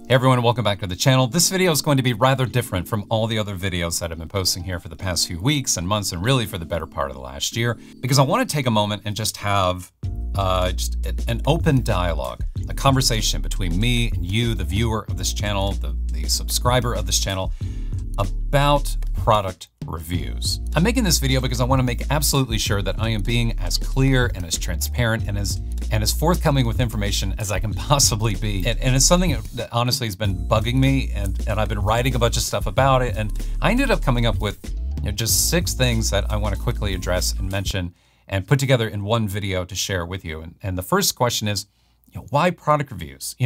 Hey everyone, welcome back to the channel. This video is going to be rather different from all the other videos that I've been posting here for the past few weeks and months, and really for the better part of the last year, because I want to take a moment and just have an open dialogue, a conversation between me and you, the viewer of this channel, the subscriber of this channel, about product reviews. I'm making this video because I want to make absolutely sure that I am being as clear and as transparent and as forthcoming with information as I can possibly be. And it's something that honestly has been bugging me, and I've been writing a bunch of stuff about it, and I ended up coming up with just 6 things that I want to quickly address and mention and put together in one video to share with you. And the first question is, why product reviews?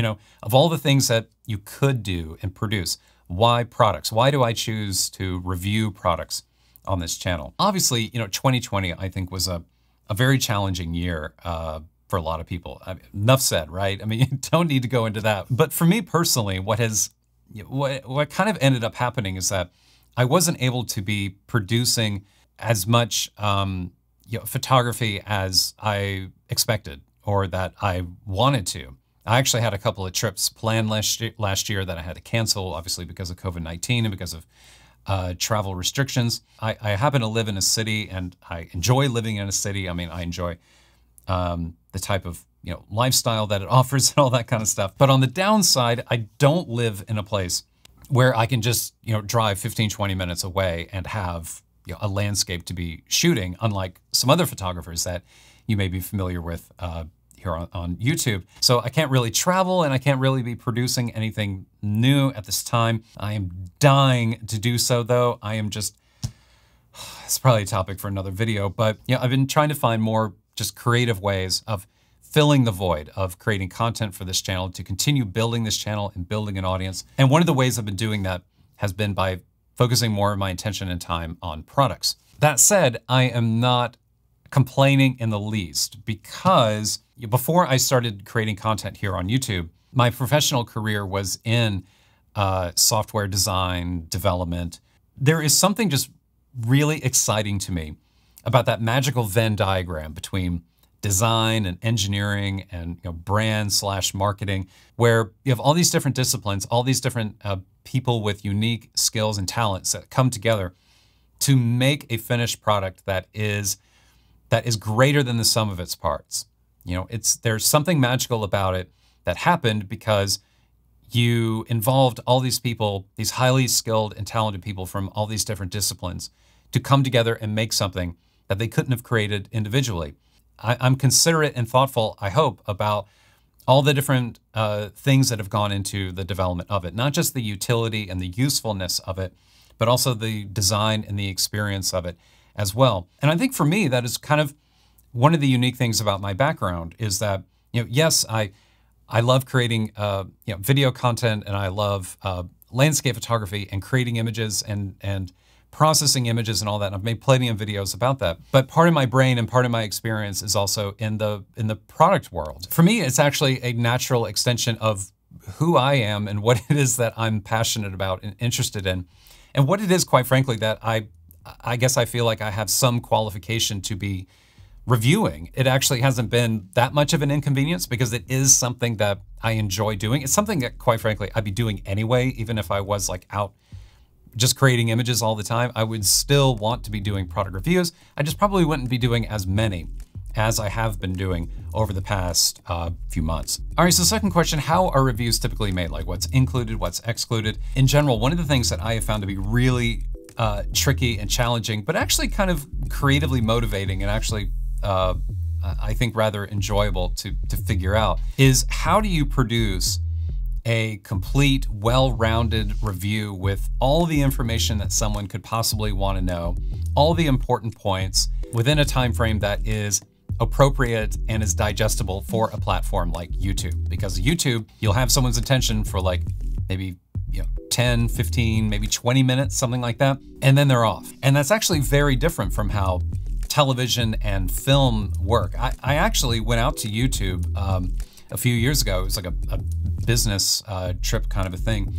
Of all the things that you could do and produce, why products? Why do I choose to review products on this channel? Obviously, 2020 I think was a very challenging year for a lot of people. Enough said, right? I mean, you don't need to go into that. But for me personally, what kind of ended up happening is that I wasn't able to be producing as much photography as I expected or that I wanted to. I actually had a couple of trips planned last year that I had to cancel, obviously because of COVID-19 and because of travel restrictions. I happen to live in a city, and I enjoy living in a city. I mean, I enjoy the type of lifestyle that it offers and all that kind of stuff. But on the downside, I don't live in a place where I can just drive 15-20 minutes away and have a landscape to be shooting, unlike some other photographers that you may be familiar with here on YouTube. So I can't really travel, and I can't really be producing anything new at this time. I am dying to do so though. I am just, it's probably a topic for another video, but I've been trying to find more just creative ways of filling the void of creating content for this channel, to continue building this channel and building an audience. And one of the ways I've been doing that has been by focusing more of my attention and time on products. That said, I am not complaining in the least, because before I started creating content here on YouTube, my professional career was in software design, development. There is something just really exciting to me about that magical Venn diagram between design and engineering and brand/marketing, where you have all these different disciplines, all these different people with unique skills and talents that come together to make a finished product that is greater than the sum of its parts. There's something magical about it that happened because you involved all these people, these highly skilled and talented people from all these different disciplines, to come together and make something that they couldn't have created individually. I'm considerate and thoughtful, I hope, about all the different things that have gone into the development of it, not just the utility and the usefulness of it, but also the design and the experience of it as well. And I think for me, that is kind of one of the unique things about my background, is that, yes, I love creating video content, and I love landscape photography and creating images and processing images and all that. And I've made plenty of videos about that. But part of my brain and part of my experience is also in the product world. For me, it's actually a natural extension of who I am and what it is that I'm passionate about and interested in, and what it is, quite frankly, that I guess I feel like I have some qualification to be reviewing. It actually hasn't been that much of an inconvenience, because it is something that I enjoy doing. It's something that, quite frankly, I'd be doing anyway. Even if I was out just creating images all the time, I would still want to be doing product reviews. I just probably wouldn't be doing as many as I have been doing over the past few months. All right, so second question, how are reviews typically made? Like, what's included, what's excluded? In general, one of the things that I have found to be really tricky and challenging, but actually kind of creatively motivating and actually I think rather enjoyable to figure out, is how do you produce a complete, well-rounded review with all the information that someone could possibly want to know, all the important points, within a time frame that is appropriate and is digestible for a platform like YouTube. Because YouTube, you'll have someone's attention for maybe 10, 15, maybe 20 minutes, something like that, and then they're off. And that's actually very different from how television and film work. I actually went out to YouTube a few years ago. It was like a business trip kind of a thing.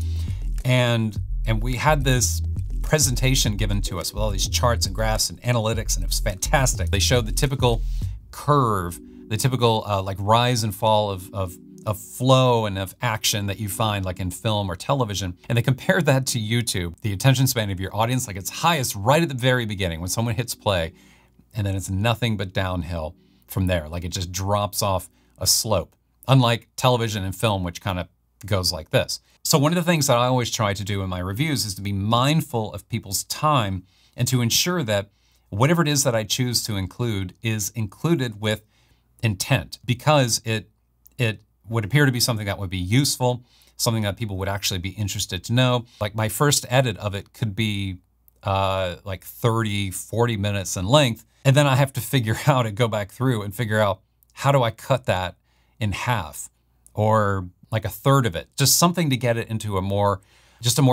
And we had this presentation given to us with all these charts and graphs and analytics, and it was fantastic. They showed the typical curve, the typical rise and fall of flow and of action that you find like in film or television, and they compare that to YouTube, the attention span of your audience, like it's highest right at the very beginning when someone hits play, and then it's nothing but downhill from there. Like it just drops off a slope, unlike television and film, which kind of goes like this. So one of the things that I always try to do in my reviews is to be mindful of people's time and to ensure that whatever it is that I choose to include is included with intent, because it would appear to be something that would be useful, something that people would actually be interested to know. Like my first edit of it could be like 30, 40 minutes in length. And then I have to figure out and go back through and figure out, how do I cut that in half or like a third of it? Just something to get it into a more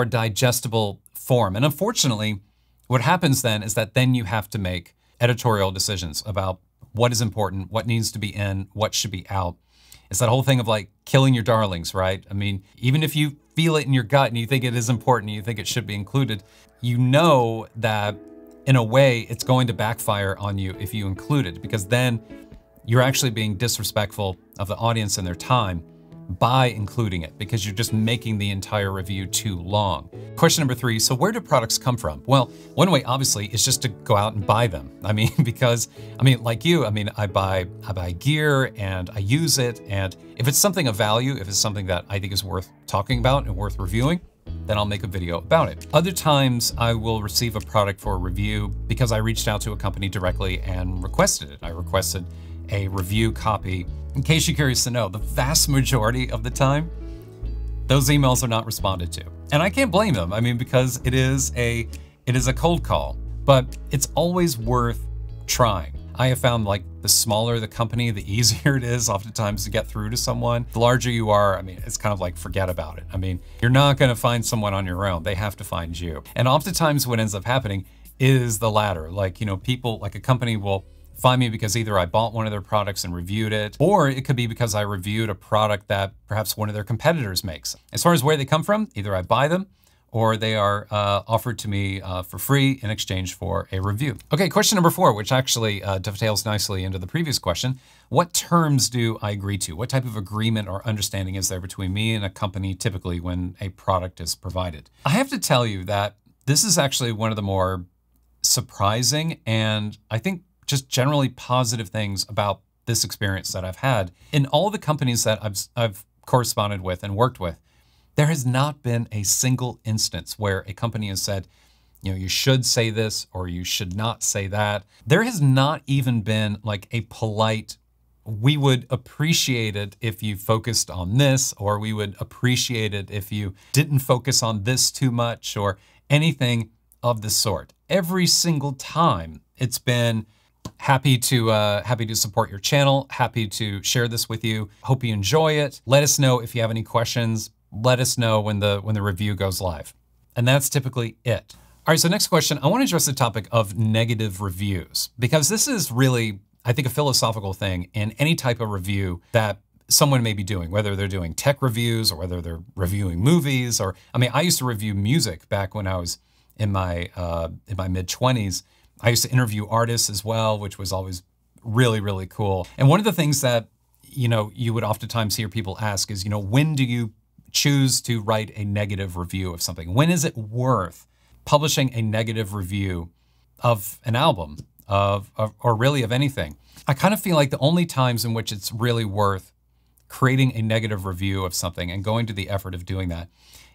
digestible form. And unfortunately, what happens then is that then you have to make editorial decisions about what is important, what needs to be in, what should be out. It's that whole thing of like killing your darlings, right? I mean, even if you feel it in your gut and you think it is important and you think it should be included, you know that in a way it's going to backfire on you if you include it, because then you're actually being disrespectful of the audience and their time by including it, because you're just making the entire review too long. Question number 3, so where do products come from? Well, one way obviously is just to go out and buy them. I mean, because, like you, I buy gear and I use it, and if it's something of value, if it's something that I think is worth talking about and worth reviewing, then I'll make a video about it. Other times I will receive a product for a review because I reached out to a company directly and requested it. I requested a review copy. In case you're curious to know, the vast majority of the time, those emails are not responded to. And I can't blame them. Because it is a cold call, but it's always worth trying. I have found like the smaller the company, the easier it is oftentimes to get through to someone. The larger you are, it's kind of like forget about it. You're not gonna find someone on your own. They have to find you. And oftentimes what ends up happening is the latter. Like, people, like a company will find me because either I bought one of their products and reviewed it, or it could be because I reviewed a product that perhaps one of their competitors makes. As far as where they come from, either I buy them or they are offered to me for free in exchange for a review. Okay, question number 4, which actually dovetails nicely into the previous question. What terms do I agree to? What type of agreement or understanding is there between me and a company typically when a product is provided? I have to tell you that this is actually one of the more surprising and I think just generally positive things about this experience that I've had. In all the companies that I've corresponded with and worked with, there has not been a single instance where a company has said, you should say this or you should not say that. There has not even been like a polite, we would appreciate it if you focused on this, or we would appreciate it if you didn't focus on this too much, or anything of the sort. Every single time it's been, happy to support your channel, happy to share this with you. Hope you enjoy it. Let us know if you have any questions. Let us know when the review goes live. And that's typically it. All right, so next question, I want to address the topic of negative reviews, because this is really, I think, a philosophical thing in any type of review that someone may be doing, whether they're doing tech reviews or whether they're reviewing movies, or, I used to review music back when I was in my mid-20s. I used to interview artists as well, which was always really, really cool. And one of the things that, you would oftentimes hear people ask is, when do you choose to write a negative review of something? When is it worth publishing a negative review of an album, or really of anything? I kind of feel like the only times in which it's really worth creating a negative review of something and going to the effort of doing that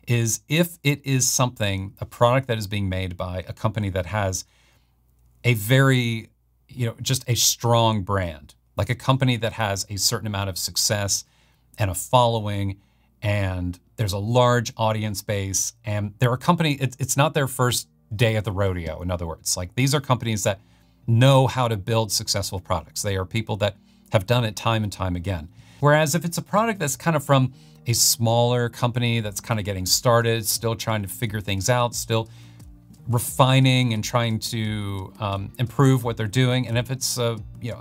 is if it is something, a product that is being made by a company that has a very, just a strong brand, like a company that has a certain amount of success and a following, and there's a large audience base, and they're a company, it's not their first day at the rodeo, in other words. Like, these are companies that know how to build successful products. They are people that have done it time and time again. Whereas if it's a product that's kind of from a smaller company that's kind of getting started, still trying to figure things out, still refining and trying to improve what they're doing, and if it's a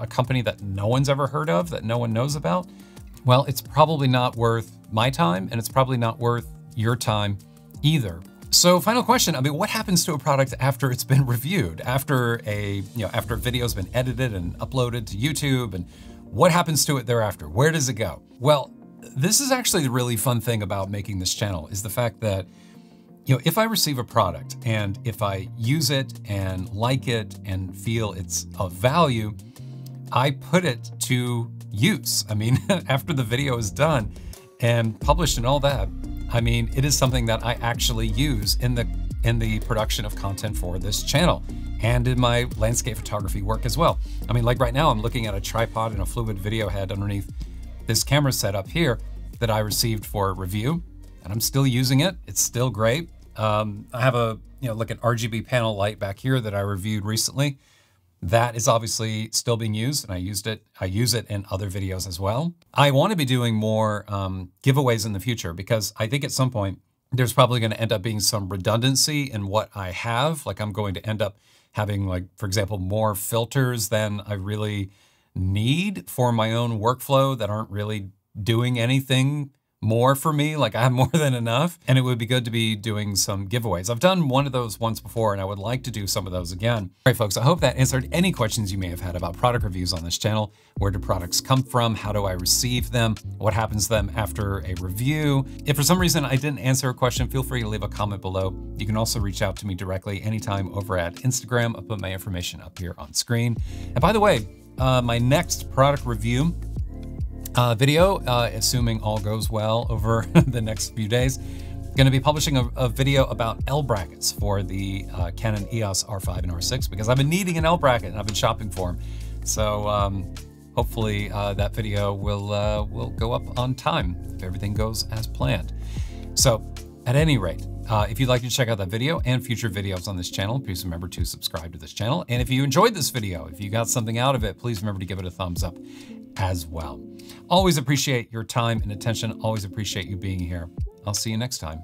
company that no one's ever heard of, that no one knows about, well, it's probably not worth my time, and it's probably not worth your time either. So final question, what happens to a product after it's been reviewed, after after a video's been edited and uploaded to YouTube, and what happens to it thereafter? Where does it go? Well, this is actually the really fun thing about making this channel, is the fact that, you know, if I receive a product and if I use it and like it and feel it's of value, I put it to use. I mean, after the video is done and published and all that, I mean, it is something that I actually use in the production of content for this channel and in my landscape photography work as well. I mean, like right now, I'm looking at a tripod and a fluid video head underneath this camera setup here that I received for review, and I'm still using it. It's still great. I have a, you know, like an RGB panel light back here that I reviewed recently. That is obviously still being used, and I use it in other videos as well. I want to be doing more giveaways in the future, because I think at some point there's probably going to end up being some redundancy in what I have. Like, I'm going to end up having, like, for example, more filters than I really need for my own workflow that aren't really doing anything more for me. Like, I have more than enough, and it would be good to be doing some giveaways. I've done one of those once before, and I would like to do some of those again. All right, folks, I hope that answered any questions you may have had about product reviews on this channel. Where do products come from? How do I receive them? What happens to them after a review? If for some reason I didn't answer a question, feel free to leave a comment below. You can also reach out to me directly anytime over at Instagram. I'll put my information up here on screen. And by the way, my next product review video, assuming all goes well over the next few days, going to be publishing a video about L brackets for the Canon EOS R5 and R6, because I've been needing an L bracket and I've been shopping for them. So hopefully that video will go up on time if everything goes as planned. So at any rate, if you'd like to check out that video and future videos on this channel, please remember to subscribe to this channel. And if you enjoyed this video, if you got something out of it, please remember to give it a thumbs up as well. Always appreciate your time and attention. Always appreciate you being here. I'll see you next time.